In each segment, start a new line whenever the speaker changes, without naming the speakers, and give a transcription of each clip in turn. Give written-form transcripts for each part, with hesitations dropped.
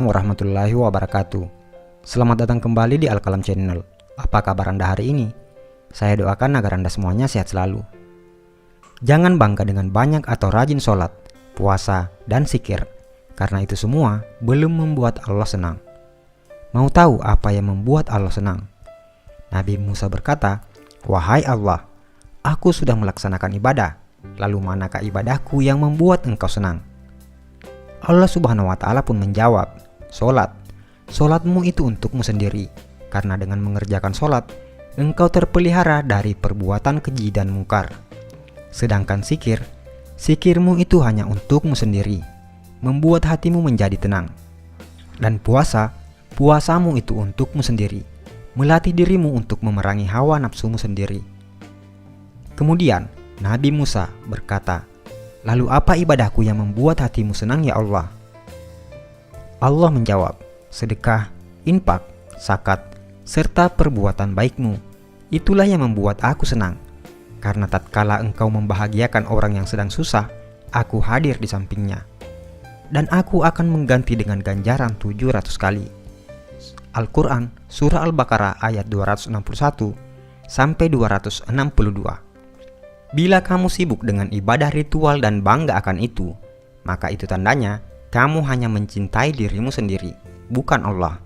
Warahmatullahi wabarakatuh. Selamat datang kembali di Al-Kalam Channel. Apa kabar Anda hari ini? Saya doakan agar Anda semuanya sehat selalu. Jangan bangga dengan banyak atau rajin sholat, puasa, dan zikir, karena itu semua belum membuat Allah senang. Mau tahu apa yang membuat Allah senang? Nabi Musa berkata, "Wahai Allah, aku sudah melaksanakan ibadah, lalu manakah ibadahku yang membuat engkau senang?" Allah Subhanahu wa Ta'ala pun menjawab, Solatmu itu untukmu sendiri, karena dengan mengerjakan solat, engkau terpelihara dari perbuatan keji dan mungkar. Sedangkan zikirmu itu hanya untukmu sendiri, membuat hatimu menjadi tenang. Dan puasamu itu untukmu sendiri, melatih dirimu untuk memerangi hawa nafsumu sendiri. Kemudian Nabi Musa berkata, "Lalu apa ibadahku yang membuat hatimu senang ya Allah?" Allah menjawab, "Sedekah, infak, zakat, serta perbuatan baikmu. Itulah yang membuat aku senang. Karena tatkala engkau membahagiakan orang yang sedang susah, aku hadir di sampingnya. Dan aku akan mengganti dengan ganjaran 700 kali." Al-Quran, Surah Al-Baqarah ayat 261 sampai 262. Bila kamu sibuk dengan ibadah ritual dan bangga akan itu, maka itu tandanya kamu hanya mencintai dirimu sendiri, bukan Allah.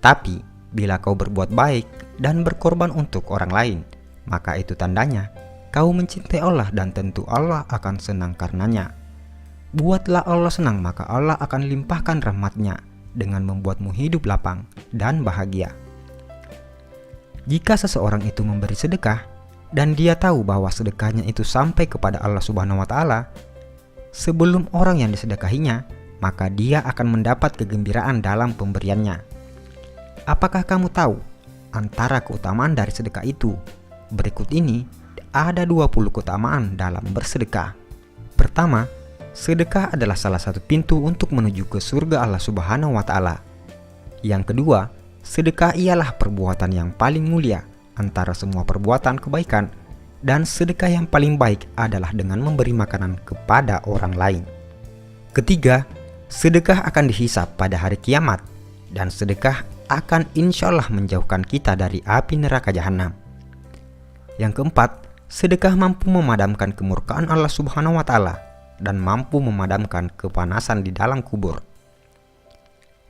Tapi, bila kau berbuat baik dan berkorban untuk orang lain, maka itu tandanya kau mencintai Allah dan tentu Allah akan senang karenanya. Buatlah Allah senang, maka Allah akan limpahkan rahmat-Nya dengan membuatmu hidup lapang dan bahagia. Jika seseorang itu memberi sedekah, dan dia tahu bahwa sedekahnya itu sampai kepada Allah Subhanahu wa Ta'ala, sebelum orang yang disedekahinya, maka dia akan mendapat kegembiraan dalam pemberiannya. Apakah kamu tahu antara keutamaan dari sedekah itu? Berikut ini ada 20 keutamaan dalam bersedekah. Pertama, sedekah adalah salah satu pintu untuk menuju ke surga Allah Subhanahu wa Ta'ala. Yang kedua, sedekah ialah perbuatan yang paling mulia antara semua perbuatan kebaikan, dan sedekah yang paling baik adalah dengan memberi makanan kepada orang lain. Ketiga, sedekah akan dihisap pada hari kiamat, dan sedekah akan insya Allah menjauhkan kita dari api neraka jahanam. Yang keempat, sedekah mampu memadamkan kemurkaan Allah Subhanahu wa Ta'ala dan mampu memadamkan kepanasan di dalam kubur.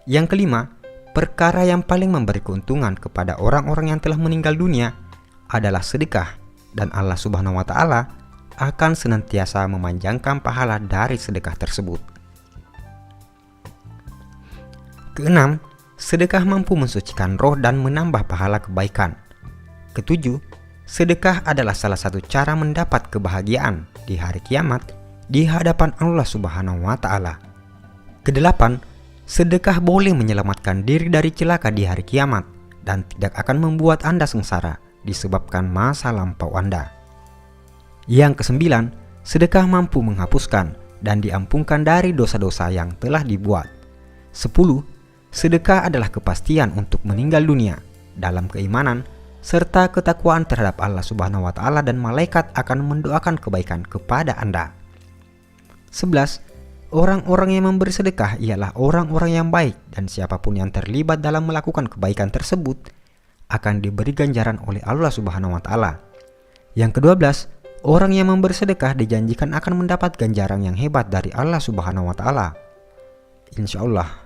Yang kelima, perkara yang paling memberi keuntungan kepada orang-orang yang telah meninggal dunia adalah sedekah, dan Allah Subhanahu wa Ta'ala akan senantiasa memanjangkan pahala dari sedekah tersebut. Keenam, sedekah mampu mensucikan roh dan menambah pahala kebaikan. Ketujuh, sedekah adalah salah satu cara mendapat kebahagiaan di hari kiamat di hadapan Allah Subhanahu wa Ta'ala. Kedelapan, sedekah boleh menyelamatkan diri dari celaka di hari kiamat dan tidak akan membuat Anda sengsara disebabkan masa lampau Anda. Yang kesembilan, sedekah mampu menghapuskan dan diampunkan dari dosa-dosa yang telah dibuat. 10. Sedekah adalah kepastian untuk meninggal dunia dalam keimanan serta ketakwaan terhadap Allah Subhanahu wa Ta'ala, dan malaikat akan mendoakan kebaikan kepada Anda. 11. Orang-orang yang memberi sedekah ialah orang-orang yang baik, dan siapapun yang terlibat dalam melakukan kebaikan tersebut akan diberi ganjaran oleh Allah Subhanahu wa Ta'ala. Yang ke-12, orang yang memberi sedekah dijanjikan akan mendapat ganjaran yang hebat dari Allah Subhanahu wa Ta'ala, insya Allah.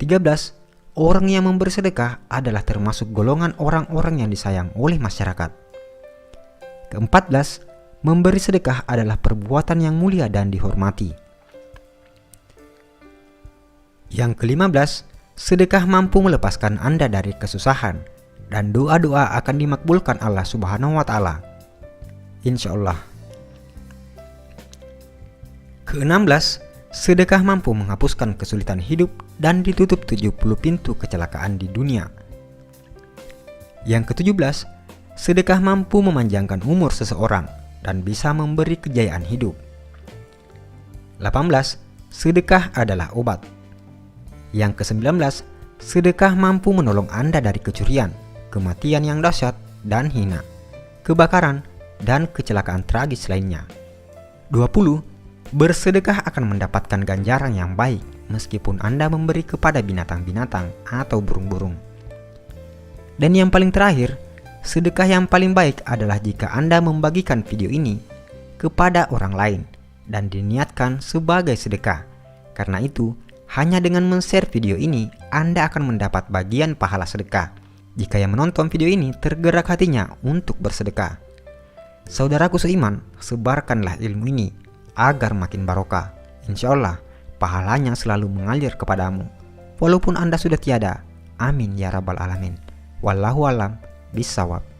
13. Orang yang memberi sedekah adalah termasuk golongan orang-orang yang disayang oleh masyarakat. Ke-14, memberi sedekah adalah perbuatan yang mulia dan dihormati. Yang ke-15, sedekah mampu melepaskan Anda dari kesusahan, dan doa-doa akan dimakbulkan Allah Subhanahu wa Ta'ala, insya Allah. Ke-16, sedekah mampu menghapuskan kesulitan hidup dan ditutup 70 pintu kecelakaan di dunia. Yang ke-17, sedekah mampu memanjangkan umur seseorang dan bisa memberi kejayaan hidup. 18. Sedekah adalah obat. Yang ke-19, sedekah mampu menolong Anda dari kecurian, kematian yang dahsyat dan hina, kebakaran, dan kecelakaan tragis lainnya. 20. Bersedekah akan mendapatkan ganjaran yang baik, meskipun Anda memberi kepada binatang-binatang atau burung-burung. Dan yang paling terakhir, sedekah yang paling baik adalah jika Anda membagikan video ini kepada orang lain dan diniatkan sebagai sedekah. Karena itu, hanya dengan men-share video ini, Anda akan mendapat bagian pahala sedekah jika yang menonton video ini tergerak hatinya untuk bersedekah. Saudaraku seiman, sebarkanlah ilmu ini agar makin barokah. Insya Allah, pahalanya selalu mengalir kepadamu, walaupun Anda sudah tiada. Amin ya rabbal alamin. Wallahu alam bisawab.